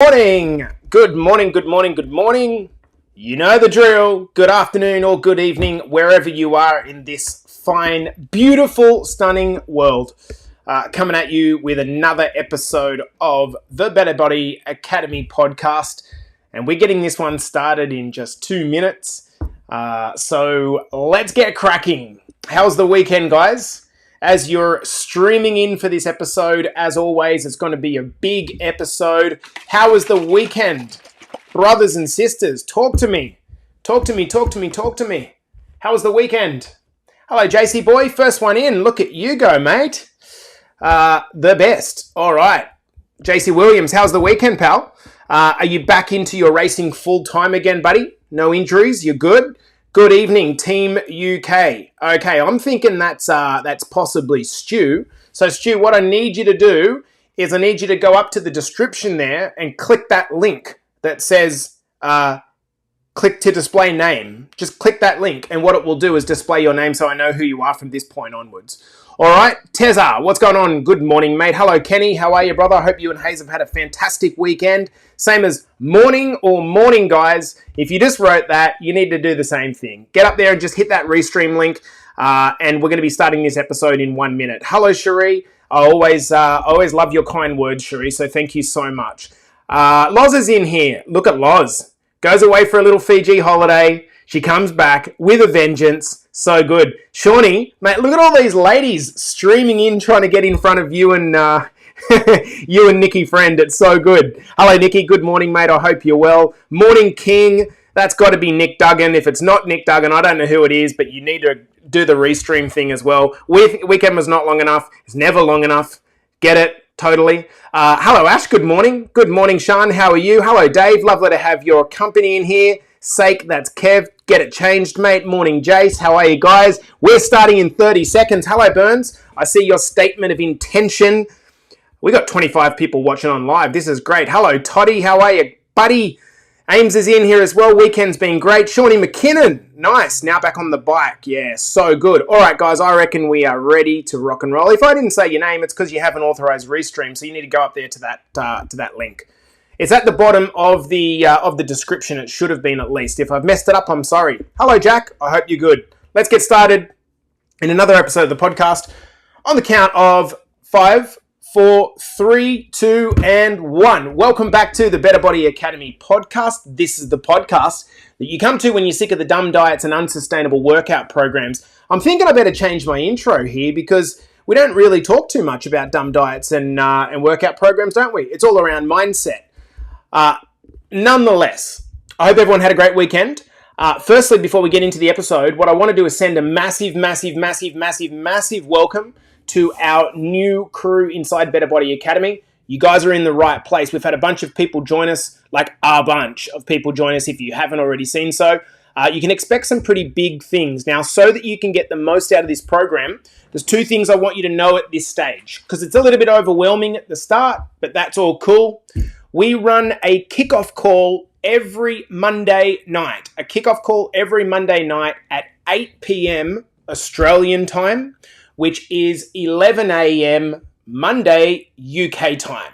Morning. Good morning, good morning, good morning. You know the drill. Good afternoon or good evening, wherever you are in this fine, beautiful, stunning world. Coming at you with another episode of the Better Body Academy podcast. And we're getting this one started in just 2 minutes. So let's get cracking. How's the weekend, guys? As you're streaming in for this episode, as always, it's going to be a big episode. How was the weekend? Brothers and sisters, talk to me. Talk to me. How was the weekend? Hello, JC boy. First one in. Look at you go, mate. The best. All right. JC Williams, how's the weekend, pal? Are you back into your racing full time again, buddy? No injuries? You're good? Good evening, Team UK. Okay, I'm thinking that's possibly Stu. So, Stu, what I need you to do is I need you to go up to the description there and click that link that says click to display name. Just click that link, and what it will do is display your name so I know who you are from this point onwards. All right, Tezza, what's going on? Good morning, mate. Hello, Kenny. How are you, brother? I hope you and Hayes have had a fantastic weekend. Same as morning, guys. If you just wrote that, you need to do the same thing. Get up there and just hit that restream link, and we're going to be starting this episode in 1 minute. Hello, Cherie. I always love your kind words, Cherie, so thank you so much. Loz is in here. Look at Loz. Goes away for a little Fiji holiday. She comes back with a vengeance. So good. Shawnee, mate, look at all these ladies streaming in, trying to get in front of you and you and Nikki Friend. It's so good. Hello, Nikki. Good morning, mate. I hope you're well. Morning, King. That's got to be Nick Duggan. If it's not Nick Duggan, I don't know who it is, but you need to do the restream thing as well. Weekend was not long enough. It's never long enough. Get it? Totally. Hello, Ash. Good morning. Good morning, Sean. How are you? Hello, Dave. Lovely to have your company in here. Sake, that's Kev. Get it changed, mate. Morning, Jace. How are you, guys? We're starting in 30 seconds. Hello, Burns. I see your statement of intention. We got 25 people watching on live. This is great. Hello, Toddy. How are you, buddy? Ames is in here as well. Weekend's been great. Shawnee McKinnon. Nice. Now back on the bike. Yeah, so good. All right, guys. I reckon we are ready to rock and roll. If I didn't say your name, it's because you have an authorized restream, so you need to go up there to that link. It's at the bottom of the description. It should have been at least. If I've messed it up, I'm sorry. Hello, Jack. I hope you're good. Let's get started in another episode of the podcast on the count of 5, 4, 3, 2, and 1. Welcome back to the Better Body Academy podcast. This is the podcast that you come to when you're sick of the dumb diets and unsustainable workout programs. I'm thinking I better change my intro here because we don't really talk too much about dumb diets and workout programs, don't we? It's all around mindset. Nonetheless, I hope everyone had a great weekend. Firstly, before we get into the episode, what I want to do is send a massive welcome to our new crew inside Better Body Academy. You guys are in the right place. We've had a bunch of people join us, like a bunch of people join us if you haven't already seen so. You can expect some pretty big things. Now, so that you can get the most out of this program, there's 2 things I want you to know at this stage, because it's a little bit overwhelming at the start, but that's all cool. We run a kickoff call every Monday night. A kickoff call every Monday night at 8 p.m. Australian time, which is 11 a.m. Monday UK time.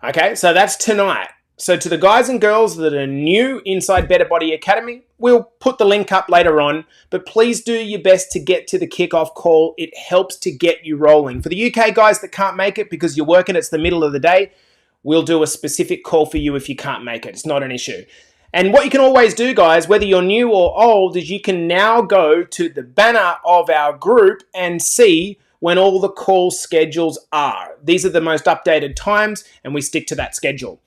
Okay, so that's tonight. So to the guys and girls that are new inside Better Body Academy, we'll put the link up later on, but please do your best to get to the kickoff call. It helps to get you rolling. For the UK guys that can't make it because you're working, it's the middle of the day, we'll do a specific call for you if you can't make it. It's not an issue. And what you can always do, guys, whether you're new or old, is you can now go to the banner of our group and see when all the call schedules are. These are the most updated times, and we stick to that schedule.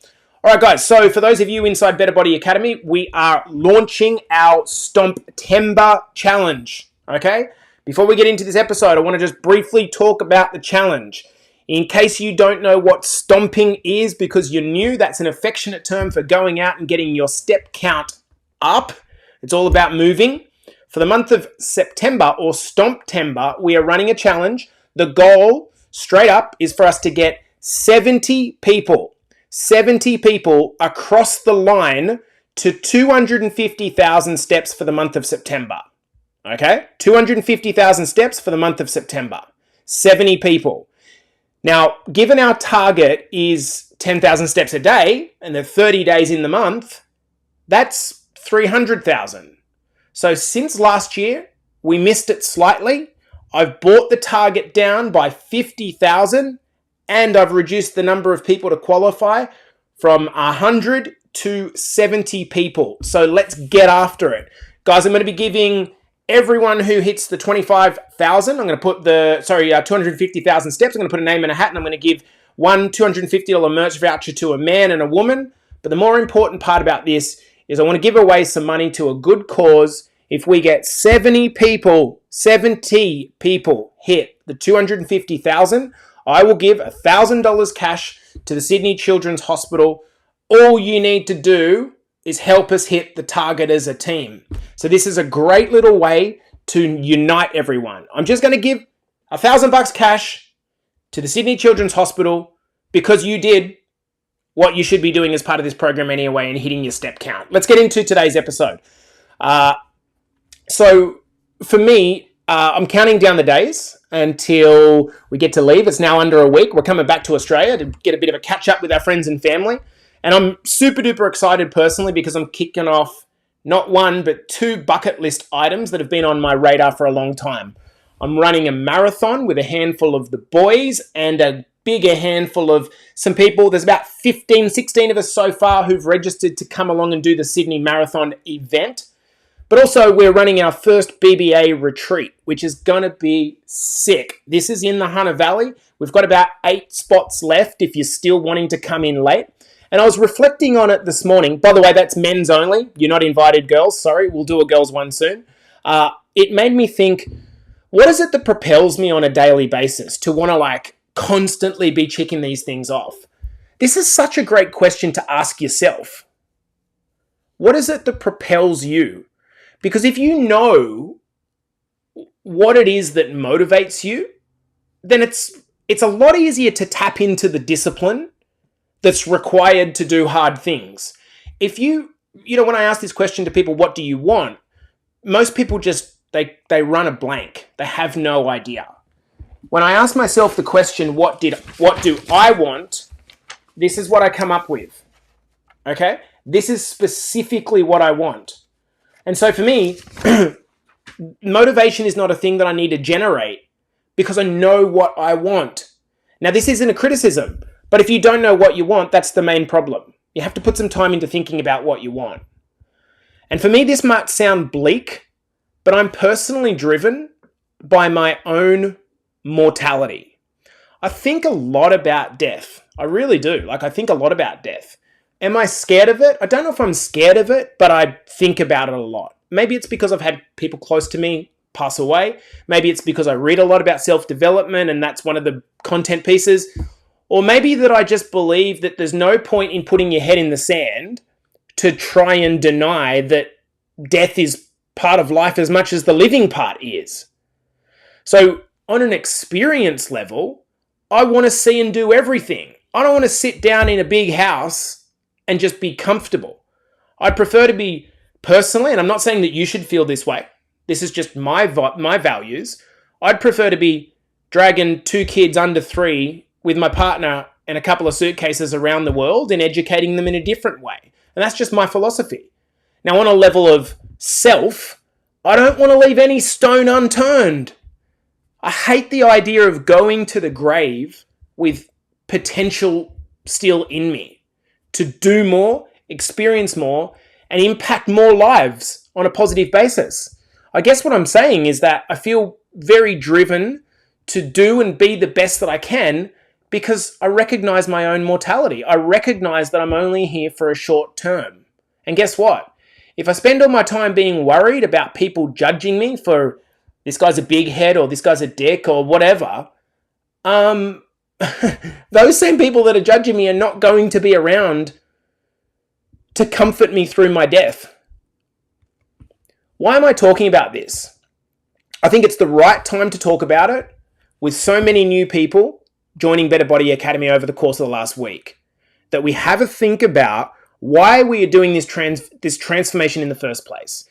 All right, guys, so for those of you inside Better Body Academy, we are launching our Stomp-tember challenge, okay? Before we get into this episode, I want to just briefly talk about the challenge. In case you don't know what stomping is because you're new, that's an affectionate term for going out and getting your step count up. It's all about moving. For the month of September, or Stomp-tember, we are running a challenge. The goal, straight up, is for us to get 70 people across the line to 250,000 steps for the month of September. Okay? 250,000 steps for the month of September. 70 people. Now, given our target is 10,000 steps a day and they're 30 days in the month, that's 300,000. So since last year, we missed it slightly. I've brought the target down by 50,000 and I've reduced the number of people to qualify from 100 to 70 people. So let's get after it. Guys, I'm going to be giving everyone who hits the 25,000, I'm going to put 250,000 steps. I'm going to put a name in a hat and I'm going to give one $250 merch voucher to a man and a woman. But the more important part about this is I want to give away some money to a good cause. If we get 70 people hit the 250,000, I will give $1,000 cash to the Sydney Children's Hospital. All you need to do is help us hit the target as a team. So this is a great little way to unite everyone. I'm just going to give $1,000 cash to the Sydney Children's Hospital because you did what you should be doing as part of this program anyway and hitting your step count. Let's get into today's episode. So for me, I'm counting down the days until we get to leave. It's now under a week. We're coming back to Australia to get a bit of a catch up with our friends and family. And I'm super duper excited personally because I'm kicking off not one, but two bucket list items that have been on my radar for a long time. I'm running a marathon with a handful of the boys and a bigger handful of some people. There's about 15, 16 of us so far who've registered to come along and do the Sydney Marathon event. But also we're running our first BBA retreat, which is going to be sick. This is in the Hunter Valley. We've got about 8 spots left if you're still wanting to come in late. And I was reflecting on it this morning. By the way, that's men's only. You're not invited, girls. Sorry, we'll do a girls one soon. It made me think, what is it that propels me on a daily basis to want to constantly be checking these things off? This is such a great question to ask yourself. What is it that propels you? Because if you know what it is that motivates you, then it's a lot easier to tap into the discipline that's required to do hard things. If when I ask this question to people, what do you want? Most people just, they run a blank. They have no idea. When I ask myself the question, what do I want? This is what I come up with. Okay? This is specifically what I want. And so for me, motivation is not a thing that I need to generate because I know what I want. Now, this isn't a criticism, but if you don't know what you want, that's the main problem. You have to put some time into thinking about what you want. And for me, this might sound bleak, but I'm personally driven by my own mortality. I think a lot about death. I really do. I think a lot about death. Am I scared of it? I don't know if I'm scared of it, but I think about it a lot. Maybe it's because I've had people close to me pass away. Maybe it's because I read a lot about self-development and that's one of the content pieces. Or maybe that I just believe that there's no point in putting your head in the sand to try and deny that death is part of life as much as the living part is. So on an experience level, I want to see and do everything. I don't want to sit down in a big house and just be comfortable. I'd prefer to be personally, and I'm not saying that you should feel this way. This is just my values. I'd prefer to be dragging 2 kids under 3 with my partner and a couple of suitcases around the world and educating them in a different way. And that's just my philosophy. Now, on a level of self, I don't want to leave any stone unturned. I hate the idea of going to the grave with potential still in me to do more, experience more, and impact more lives on a positive basis. I guess what I'm saying is that I feel very driven to do and be the best that I can because I recognize my own mortality. I recognize that I'm only here for a short term. And guess what? If I spend all my time being worried about people judging me for this guy's a big head or this guy's a dick or whatever, those same people that are judging me are not going to be around to comfort me through my death. Why am I talking about this? I think it's the right time to talk about it with so many new people joining Better Body Academy over the course of the last week, that we have a think about why we are doing this transformation in the first place.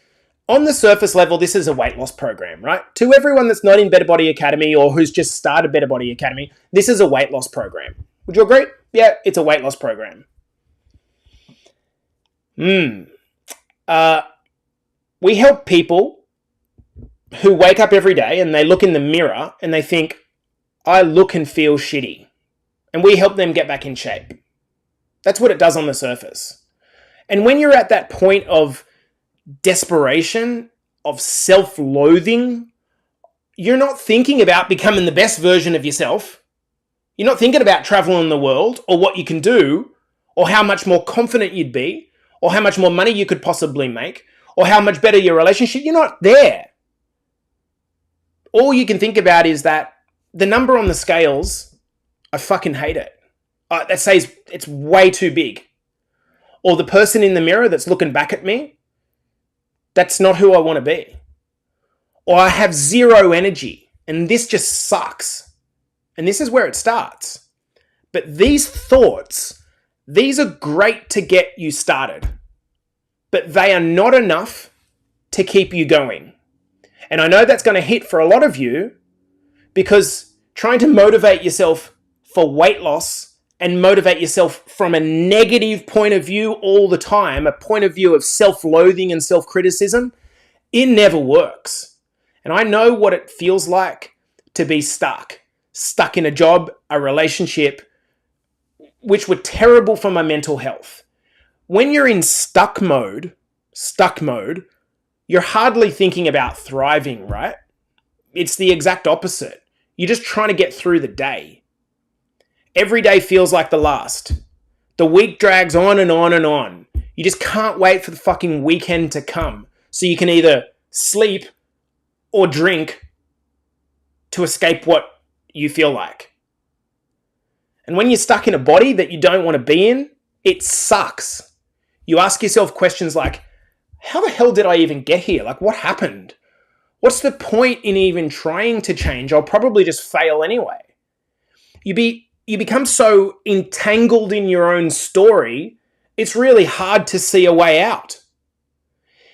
On the surface level, this is a weight loss program, right? To everyone that's not in Better Body Academy or who's just started Better Body Academy, this is a weight loss program. Would you agree? Yeah, it's a weight loss program. We help people who wake up every day and they look in the mirror and they think, I look and feel shitty. And we help them get back in shape. That's what it does on the surface. And when you're at that point of desperation, of self-loathing, you're not thinking about becoming the best version of yourself. You're not thinking about traveling the world or what you can do or how much more confident you'd be or how much more money you could possibly make or how much better your relationship. You're not there. All you can think about is that the number on the scales, I fucking hate it. That says it's way too big. Or the person in the mirror that's looking back at me, that's not who I want to be. Or I have zero energy and this just sucks. And this is where it starts. But these thoughts, these are great to get you started. But they are not enough to keep you going. And I know that's going to hit for a lot of you because trying to motivate yourself for weight loss and motivate yourself from a negative point of view all the time, a point of view of self-loathing and self-criticism, it never works. And I know what it feels like to be stuck in a job, a relationship, which were terrible for my mental health. When you're in stuck mode, you're hardly thinking about thriving, right? It's the exact opposite. You're just trying to get through the day. Every day feels like the last. The week drags on and on and on. You just can't wait for the fucking weekend to come so you can either sleep or drink to escape what you feel like. And when you're stuck in a body that you don't want to be in, it sucks. You ask yourself questions like, how the hell did I even get here? Like, what happened? What's the point in even trying to change? I'll probably just fail anyway. You become so entangled in your own story, it's really hard to see a way out.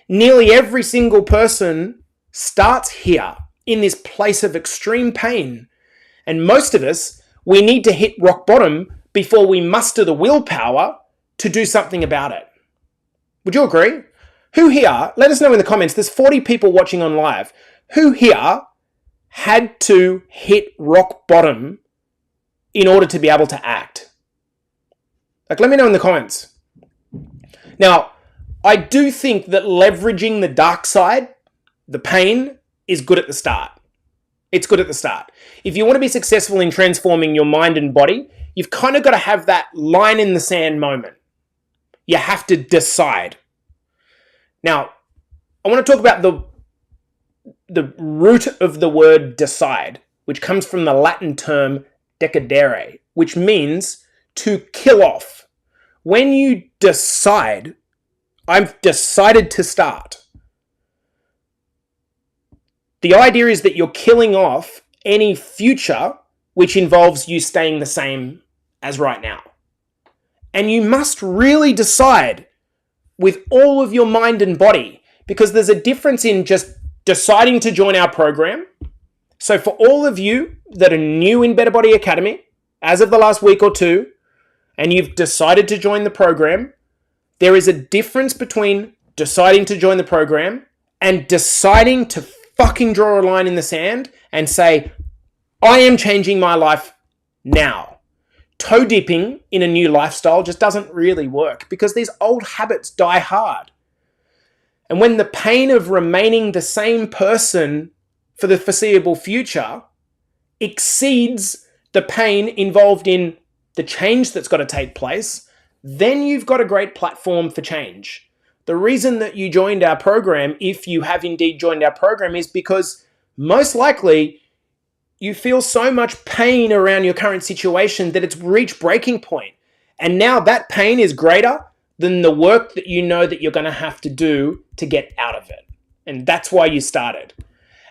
Nearly every single person starts here in this place of extreme pain. And most of us, we need to hit rock bottom before we muster the willpower to do something about it. Would you agree? Who here, let us know in the comments, there's 40 people watching on live. Who here had to hit rock bottom in order to be able to act? Like, let me know in the comments. Now, I do think that leveraging the dark side, the pain, is good at the start. It's good at the start. If you want to be successful in transforming your mind and body, you've kind of got to have that line in the sand moment. You have to decide. Now, I want to talk about the root of the word decide, which comes from the Latin term decidere, which means to kill off. When you decide, I've decided to start. The idea is that you're killing off any future which involves you staying the same as right now. And you must really decide with all of your mind and body, because there's a difference in just deciding to join our program. So for all of you that are new in Better Body Academy, as of the last week or two, and you've decided to join the program, there is a difference between deciding to join the program and deciding to fucking draw a line in the sand and say, I am changing my life now. Toe dipping in a new lifestyle just doesn't really work because these old habits die hard. And when the pain of remaining the same person for the foreseeable future exceeds the pain involved in the change that's got to take place, then you've got a great platform for change. The reason that you joined our program, if you have indeed joined our program, is because most likely you feel so much pain around your current situation that it's reached breaking point. And now that pain is greater than the work that you know that you're going to have to do to get out of it. And that's why you started.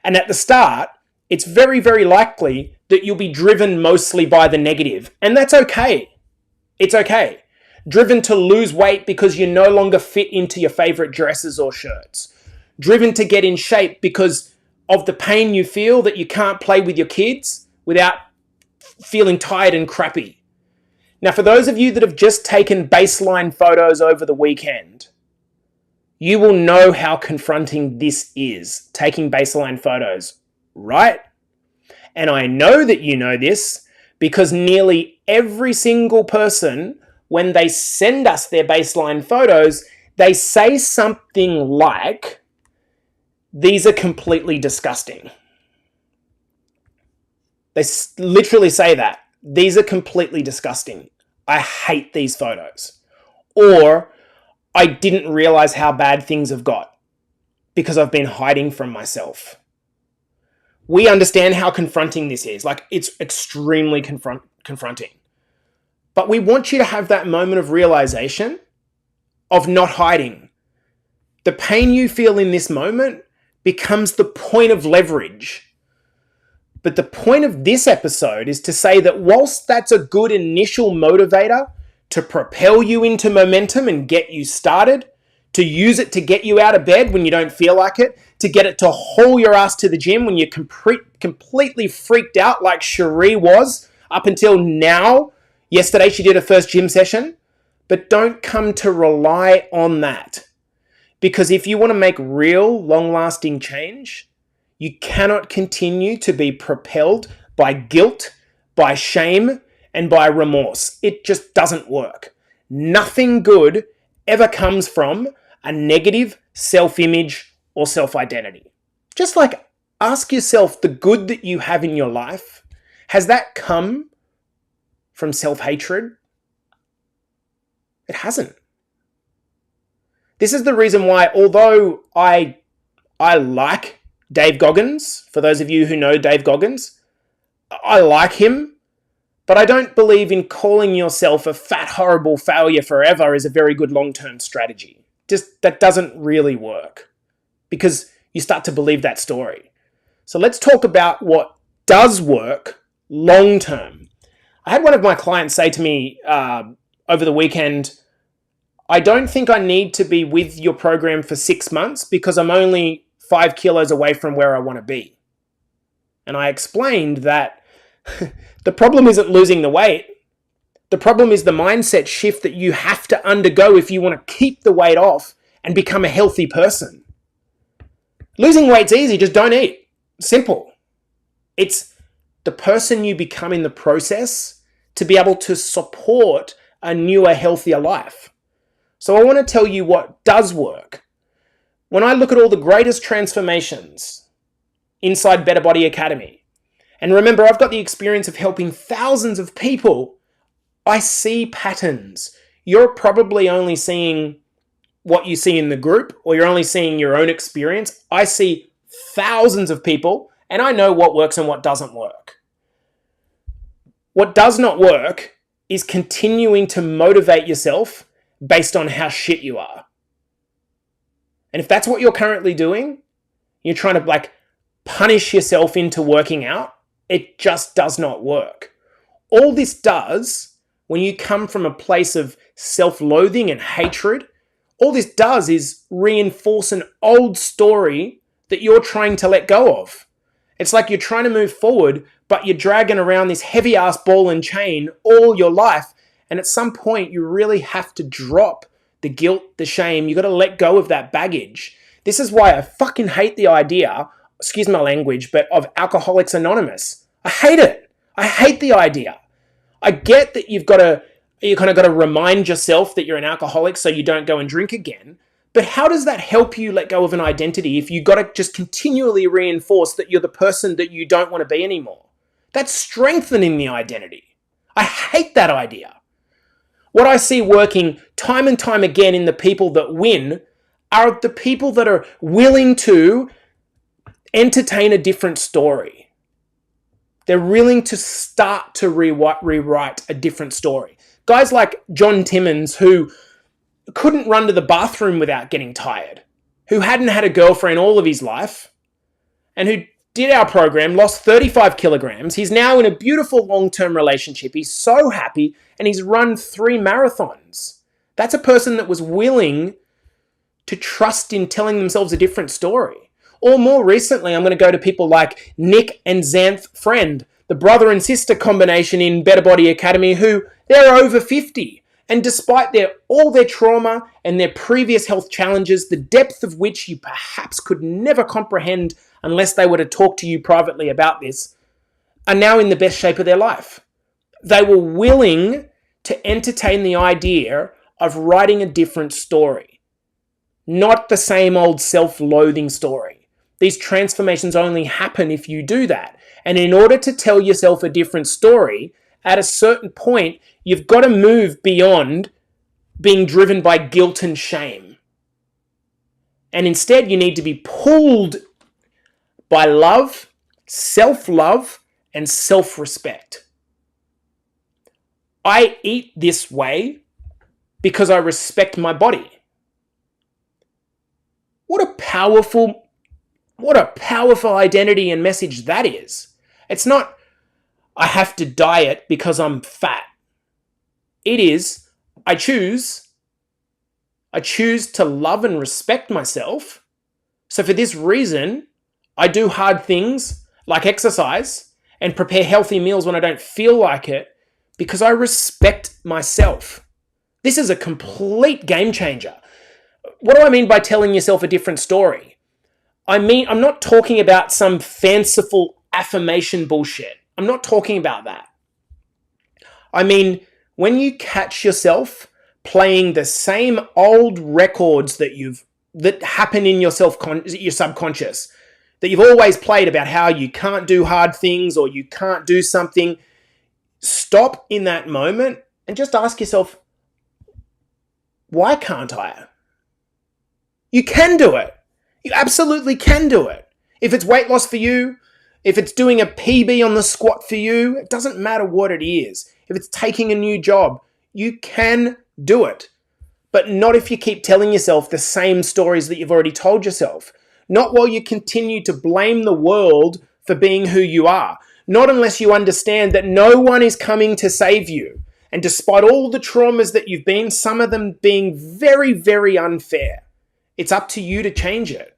And at the start, it's very, very likely that you'll be driven mostly by the negative. And that's okay. It's okay. Driven to lose weight because you no longer fit into your favorite dresses or shirts. Driven to get in shape because of the pain you feel that you can't play with your kids without feeling tired and crappy. Now, for those of you that have just taken baseline photos over the weekend, you will know how confronting this is, taking baseline photos, right? And I know that you know this because nearly every single person, when they send us their baseline photos, they say something like, "These are completely disgusting." They literally say that. "These are completely disgusting. I hate these photos." Or, "I didn't realize how bad things have got because I've been hiding from myself." We understand how confronting this is. Like, it's extremely confronting. But we want you to have that moment of realization of not hiding. The pain you feel in this moment becomes the point of leverage. But the point of this episode is to say that whilst that's a good initial motivator to propel you into momentum and get you started, to use it to get you out of bed when you don't feel like it, to get it to haul your ass to the gym when you're completely freaked out like Cherie was up until now. Yesterday she did her first gym session. But don't come to rely on that. Because if you want to make real, long-lasting change, you cannot continue to be propelled by guilt, by shame, and by remorse. It just doesn't work. Nothing good ever comes from a negative self-image or self-identity. Just like, ask yourself, the good that you have in your life, has that come from self-hatred? It hasn't. This is the reason why, although I like Dave Goggins, for those of you who know Dave Goggins, I like him, but I don't believe in calling yourself a fat, horrible failure forever is a very good long-term strategy. Just, that doesn't really work because you start to believe that story. So let's talk about what does work long-term. I had one of my clients say to me over the weekend, "I don't think I need to be with your program for 6 months because I'm only 5 kilos away from where I want to be." And I explained that the problem isn't losing the weight. The problem is the mindset shift that you have to undergo if you want to keep the weight off and become a healthy person. Losing weight's easy, just don't eat. Simple. It's the person you become in the process to be able to support a newer, healthier life. So I want to tell you what does work. When I look at all the greatest transformations inside Better Body Academy, and remember, I've got the experience of helping thousands of people, I see patterns. You're probably only seeing what you see in the group, or you're only seeing your own experience. I see thousands of people, and I know what works and what doesn't work. What does not work is continuing to motivate yourself based on how shit you are. And if that's what you're currently doing, you're trying to punish yourself into working out, it just does not work. All this does, when you come from a place of self-loathing and hatred, all this does is reinforce an old story that you're trying to let go of. It's like you're trying to move forward, but you're dragging around this heavy-ass ball and chain all your life. And at some point, you really have to drop the guilt, the shame. You got to let go of that baggage. This is why I fucking hate the idea, excuse my language, but of Alcoholics Anonymous. I hate it. I hate the idea. I get that you kind of got to remind yourself that you're an alcoholic so you don't go and drink again. But how does that help you let go of an identity if you got to just continually reinforce that you're the person that you don't want to be anymore? That's strengthening the identity. I hate that idea. What I see working time and time again in the people that win are the people that are willing to entertain a different story. They're willing to start to rewrite a different story. Guys like John Timmons, who couldn't run to the bathroom without getting tired, who hadn't had a girlfriend all of his life, and who did our program, lost 35 kilograms. He's now in a beautiful long-term relationship. He's so happy, and he's run 3 marathons. That's a person that was willing to trust in telling themselves a different story. Or more recently, I'm going to go to people like Nick and Xanth Friend, the brother and sister combination in Better Body Academy who they're over 50. And despite all their trauma and their previous health challenges, the depth of which you perhaps could never comprehend unless they were to talk to you privately about this, are now in the best shape of their life. They were willing to entertain the idea of writing a different story, not the same old self-loathing story. These transformations only happen if you do that. And in order to tell yourself a different story, at a certain point, you've got to move beyond being driven by guilt and shame. And instead, you need to be pulled by love, self-love, and self-respect. I eat this way because I respect my body. What a powerful identity and message that is. It's not, I have to diet because I'm fat. It is, I choose to love and respect myself. So for this reason, I do hard things like exercise and prepare healthy meals when I don't feel like it because I respect myself. This is a complete game changer. What do I mean by telling yourself a different story? I'm not talking about some fanciful affirmation bullshit. I'm not talking about that. I mean, when you catch yourself playing the same old records that happen in your subconscious, that you've always played about how you can't do hard things or you can't do something, stop in that moment and just ask yourself, why can't I? You can do it. You absolutely can do it. If it's weight loss for you, if it's doing a PB on the squat for you, it doesn't matter what it is. If it's taking a new job, you can do it. But not if you keep telling yourself the same stories that you've already told yourself. Not while you continue to blame the world for being who you are. Not unless you understand that no one is coming to save you. And despite all the traumas that you've been, some of them being very, very unfair, it's up to you to change it.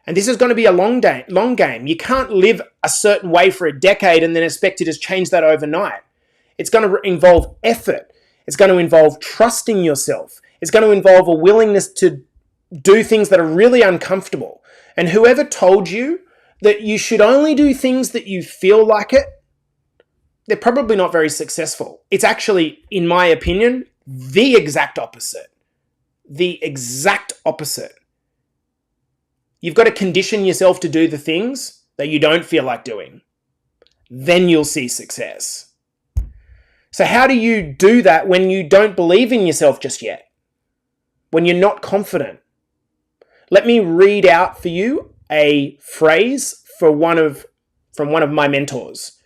And this is going to be a long game. You can't live a certain way for a decade and then expect to just change that overnight. It's going to involve effort. It's going to involve trusting yourself. It's going to involve a willingness to do things that are really uncomfortable. And whoever told you that you should only do things that you feel like it, they're probably not very successful. It's actually, in my opinion, the exact opposite. The exact opposite. You've got to condition yourself to do the things that you don't feel like doing. Then you'll see success. So how do you do that when you don't believe in yourself just yet? When you're not confident? Let me read out for you a phrase from one of my mentors.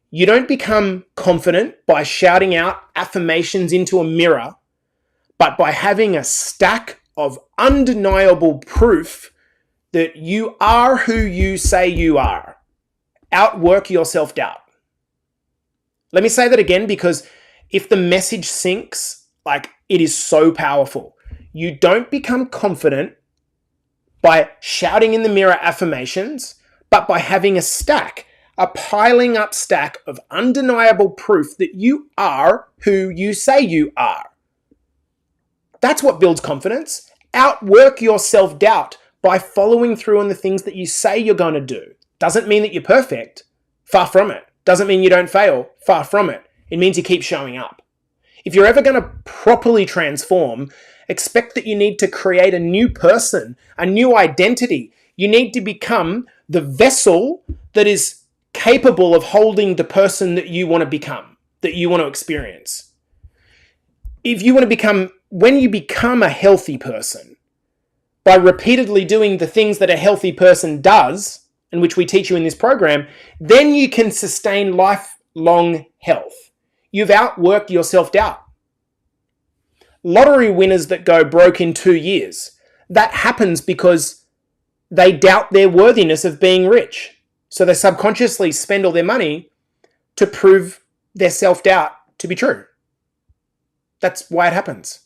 You don't become confident by shouting out affirmations into a mirror, but by having a stack of undeniable proof that you are who you say you are. Outwork your self-doubt. Let me say that again, because if the message sinks, it is so powerful. You don't become confident by shouting in the mirror affirmations, but by having a piling up stack of undeniable proof that you are who you say you are. That's what builds confidence. Outwork your self-doubt by following through on the things that you say you're going to do. Doesn't mean that you're perfect. Far from it. Doesn't mean you don't fail. Far from it. It means you keep showing up. If you're ever going to properly transform, expect that you need to create a new person, a new identity. You need to become the vessel that is capable of holding the person that you want to become, that you want to experience. When you become a healthy person, by repeatedly doing the things that a healthy person does, and which we teach you in this program, then you can sustain lifelong health. You've outworked your self-doubt. Lottery winners that go broke in 2 years, that happens because they doubt their worthiness of being rich. So they subconsciously spend all their money to prove their self-doubt to be true. That's why it happens.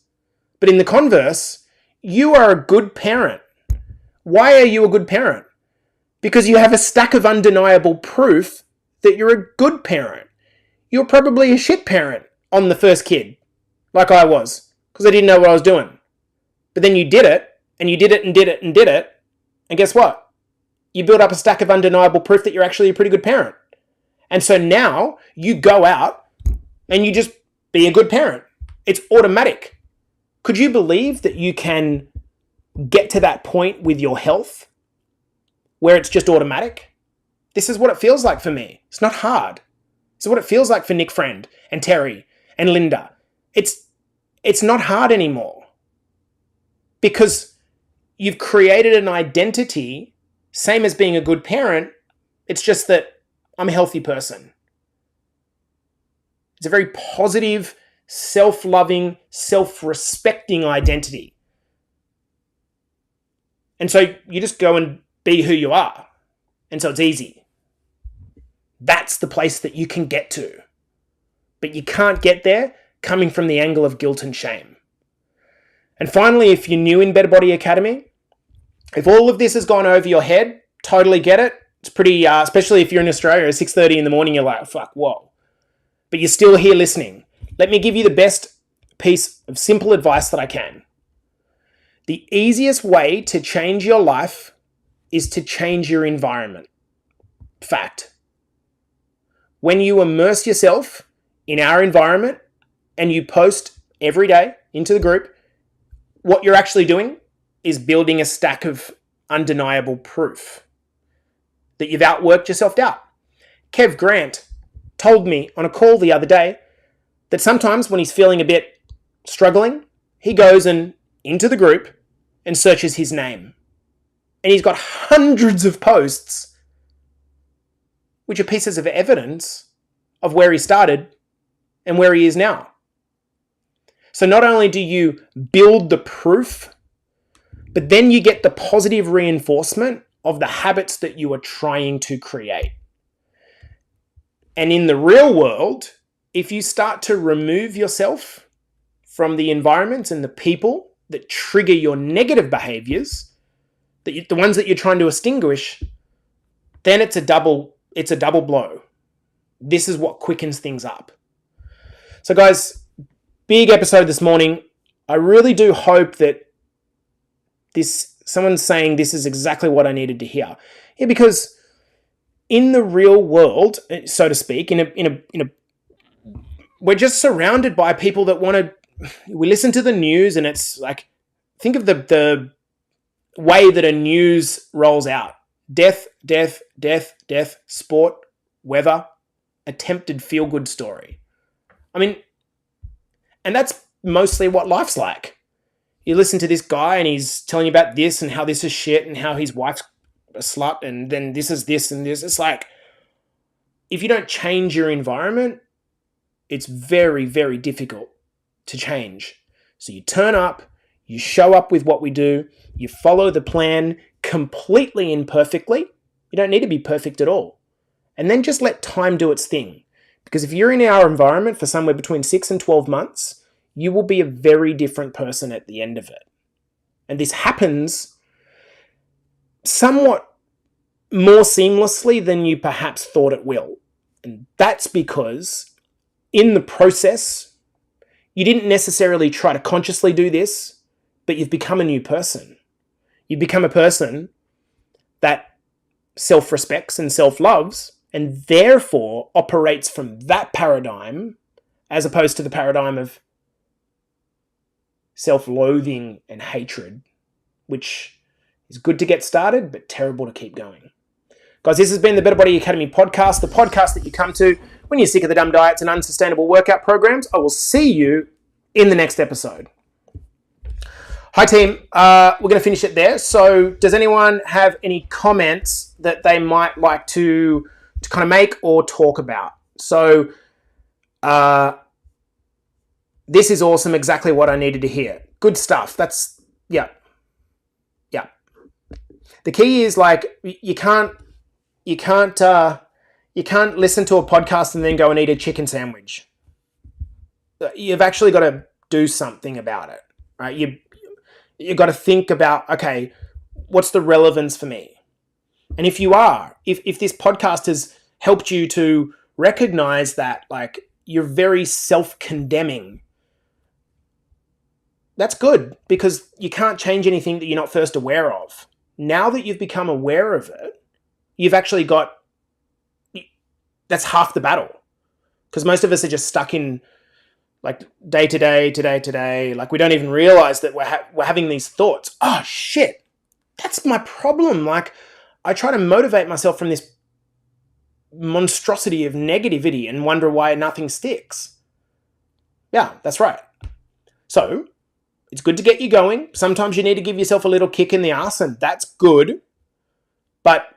But in the converse, you are a good parent. Why are you a good parent? Because you have a stack of undeniable proof that you're a good parent. You're probably a shit parent on the first kid, like I was, because I didn't know what I was doing. But then you did it, and you did it and did it and did it, and guess what? You build up a stack of undeniable proof that you're actually a pretty good parent. And so now you go out and you just be a good parent. It's automatic. Could you believe that you can get to that point with your health where it's just automatic? This is what it feels like for me. It's not hard. This is what it feels like for Nick Friend and Terry and Linda. It's not hard anymore because you've created an identity, same as being a good parent. It's just that I'm a healthy person. It's a very positive, self-loving, self-respecting identity. And so you just go and be who you are. And so it's easy. That's the place that you can get to. But you can't get there coming from the angle of guilt and shame. And finally, if you're new in Better Body Academy, if all of this has gone over your head, totally get it. It's pretty, especially if you're in Australia at 6:30 in the morning, you're like, fuck, whoa. But you're still here listening. Let me give you the best piece of simple advice that I can. The easiest way to change your life is to change your environment. Fact. When you immerse yourself in our environment and you post every day into the group, what you're actually doing is building a stack of undeniable proof that you've outworked yourself out. Kev Grant told me on a call the other day that sometimes when he's feeling a bit struggling, he goes into the group and searches his name. And he's got hundreds of posts, which are pieces of evidence of where he started and where he is now. So not only do you build the proof, but then you get the positive reinforcement of the habits that you are trying to create. And in the real world, if you start to remove yourself from the environments and the people that trigger your negative behaviors, the ones that you're trying to extinguish, then it's a double blow. This is what quickens things up. So guys, big episode this morning. I really do hope that someone's saying this is exactly what I needed to hear. Yeah, because in the real world, so to speak, we're just surrounded by people that we listen to the news and it's like, think of the way that a news rolls out. Death, death, death, death, sport, weather, attempted feel-good story. I mean, and that's mostly what life's like. You listen to this guy and he's telling you about this and how this is shit and how his wife's a slut and then this is this and this. It's like, if you don't change your environment, it's very, very difficult to change. So you turn up, you show up with what we do, you follow the plan completely imperfectly. You don't need to be perfect at all. And then just let time do its thing. Because if you're in our environment for somewhere between 6 and 12 months, you will be a very different person at the end of it. And this happens somewhat more seamlessly than you perhaps thought it will. And that's because in the process, you didn't necessarily try to consciously do this, but you've become a new person. You've become a person that self-respects and self-loves and therefore operates from that paradigm as opposed to the paradigm of self-loathing and hatred, which is good to get started, but terrible to keep going. Guys, this has been the Better Body Academy podcast, the podcast that you come to when you're sick of the dumb diets and unsustainable workout programs. I will see you in the next episode. Hi team, we're going to finish it there. So does anyone have any comments that they might like to kind of make or talk about? So this is awesome, exactly what I needed to hear. Good stuff. That's, yeah. The key is like, you can't listen to a podcast and then go and eat a chicken sandwich. You've actually got to do something about it, right? You've got to think about, okay, what's the relevance for me? And if this podcast helped you to recognize that like you're very self-condemning, that's good, because you can't change anything that you're not first aware of. Now that you've become aware of it, you've actually got, that's half the battle. Because most of us are just stuck in like day to day. Like we don't even realize that we're having these thoughts. Oh shit, that's my problem. Like I try to motivate myself from this monstrosity of negativity and wonder why nothing sticks. Yeah, that's right. So it's good to get you going. Sometimes you need to give yourself a little kick in the ass, and that's good. But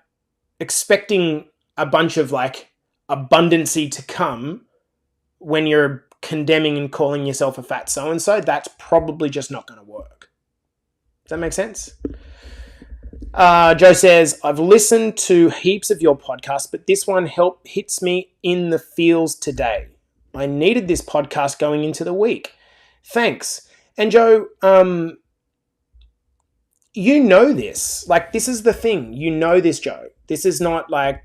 expecting a bunch of like abundancy to come when you're condemning and calling yourself a fat so-and-so, that's probably just not going to work. Does that make sense? Joe says, I've listened to heaps of your podcasts, but this one hits me in the feels today. I needed this podcast going into the week. Thanks. And Joe, you know this. Like, this is the thing. You know this, Joe. This is not like,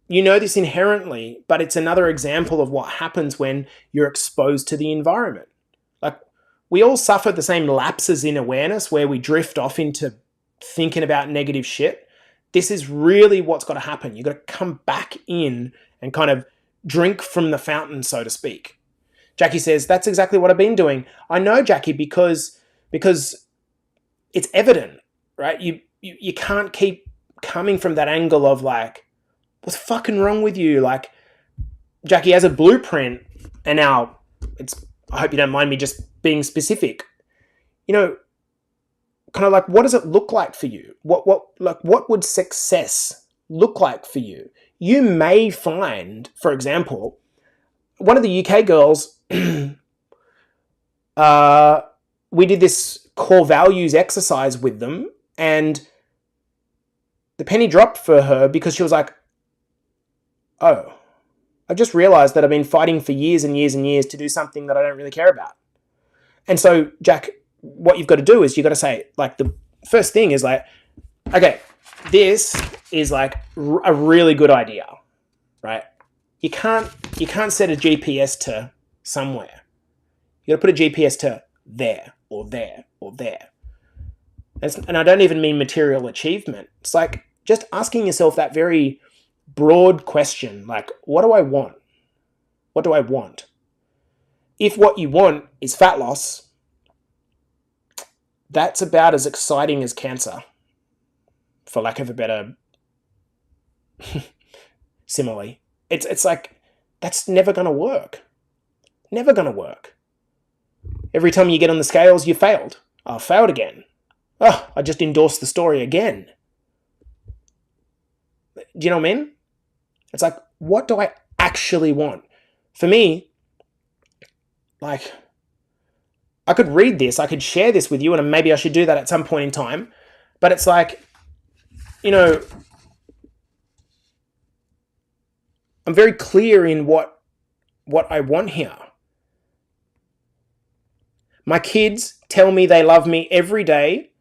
you know this inherently, but it's another example of what happens when you're exposed to the environment. Like, we all suffer the same lapses in awareness where we drift off into thinking about negative shit. This is really what's got to happen. You've got to come back in and kind of drink from the fountain, so to speak. Jackie says, that's exactly what I've been doing. I know, Jackie, because it's evident, right? You can't keep coming from that angle of like, what's fucking wrong with you? Like, Jackie has a blueprint, and now I hope you don't mind me just being specific. You know, kind of like, what does it look like for you? What would success look like for you? You may find, for example, one of the UK girls, we did this core values exercise with them, and the penny dropped for her because she was like, oh, I've just realized that I've been fighting for years and years and years to do something that I don't really care about. And so, Jack, what you've got to do is you've got to say, like, the first thing is like, okay, this is like a really good idea, right? You can't set a GPS to somewhere. You got to put a GPS to there or there or there. And I don't even mean material achievement. It's like just asking yourself that very broad question, like, what do I want? What do I want? If what you want is fat loss, that's about as exciting as cancer, for lack of a better simile. It's like, that's never going to work. Never going to work. Every time you get on the scales, you failed. I failed again. Oh, I just endorsed the story again. Do you know what I mean? It's like, what do I actually want? For me, like, I could read this, I could share this with you, and maybe I should do that at some point in time. But it's like, you know, I'm very clear in what I want here. My kids tell me they love me every day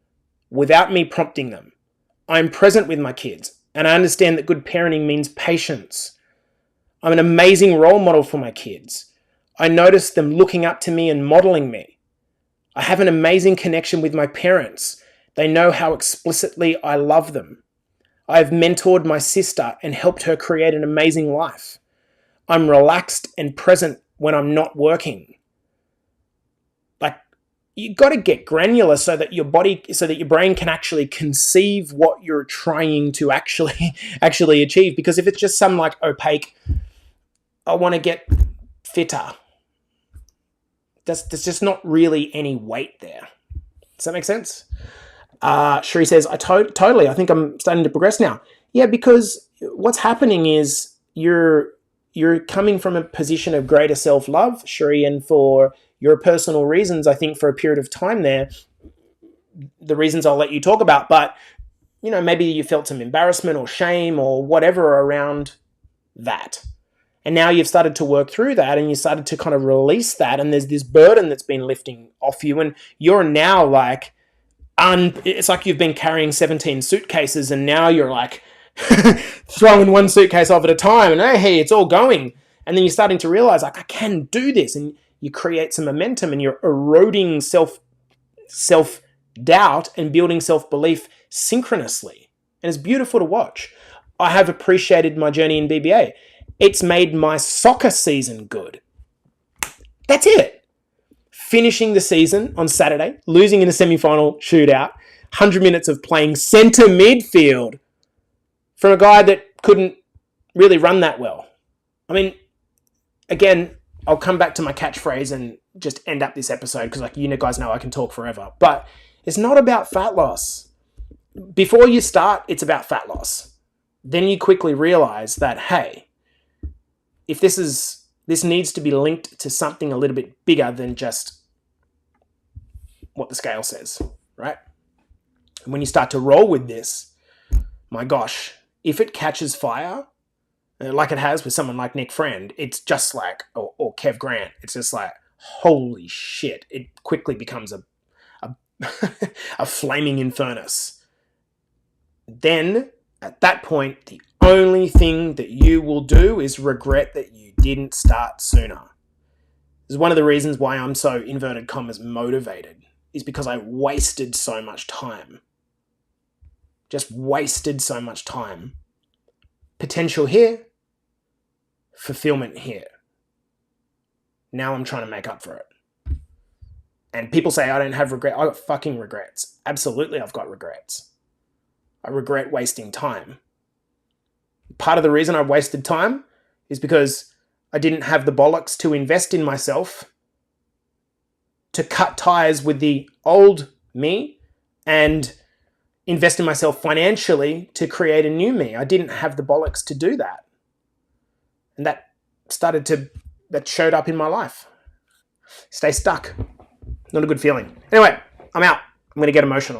without me prompting them. I'm present with my kids, and I understand that good parenting means patience. I'm an amazing role model for my kids. I notice them looking up to me and modeling me. I have an amazing connection with my parents. They know how explicitly I love them. I've mentored my sister and helped her create an amazing life. I'm relaxed and present when I'm not working. Like, you got to get granular so that your brain can actually conceive what you're trying to actually achieve. Because if it's just some like opaque, I want to get fitter, there's just not really any weight there. Does that make sense? Sheree says, totally. I think I'm starting to progress now. Yeah, because what's happening is you're coming from a position of greater self-love, Sheree, and for your personal reasons, I think for a period of time there, the reasons I'll let you talk about, but, you know, maybe you felt some embarrassment or shame or whatever around that. And now you've started to work through that and you started to kind of release that, and there's this burden that's been lifting off you, and you're now like, it's like you've been carrying 17 suitcases and now you're like throwing one suitcase off at a time and hey, it's all going. And then you're starting to realize, like, I can do this. And you create some momentum and you're eroding self-doubt and building self-belief synchronously. And it's beautiful to watch. I have appreciated my journey in BBA. It's made my soccer season good. That's it. Finishing the season on Saturday, losing in a semi-final shootout, 100 minutes of playing centre midfield from a guy that couldn't really run that well. I mean, again, I'll come back to my catchphrase and just end up this episode because, like, you guys know I can talk forever. But it's not about fat loss. Before you start, it's about fat loss. Then you quickly realize that, hey, if this needs to be linked to something a little bit bigger than just what the scale says, right? And when you start to roll with this, my gosh, if it catches fire, like it has with someone like Nick Friend, it's just like, or Kev Grant, it's just like, holy shit, it quickly becomes a a flaming infernus. Then, at that point, the only thing that you will do is regret that you didn't start sooner. This is one of the reasons why I'm so, inverted commas, motivated, is because I wasted so much time. Just wasted so much time. Potential here, fulfillment here. Now I'm trying to make up for it. And people say I don't have regret. I got fucking regrets. Absolutely, I've got regrets. I regret wasting time. Part of the reason I wasted time is because I didn't have the bollocks to invest in myself, to cut ties with the old me and invest in myself financially to create a new me. I didn't have the bollocks to do that. And that showed up in my life. Stay stuck. Not a good feeling. Anyway, I'm out. I'm going to get emotional.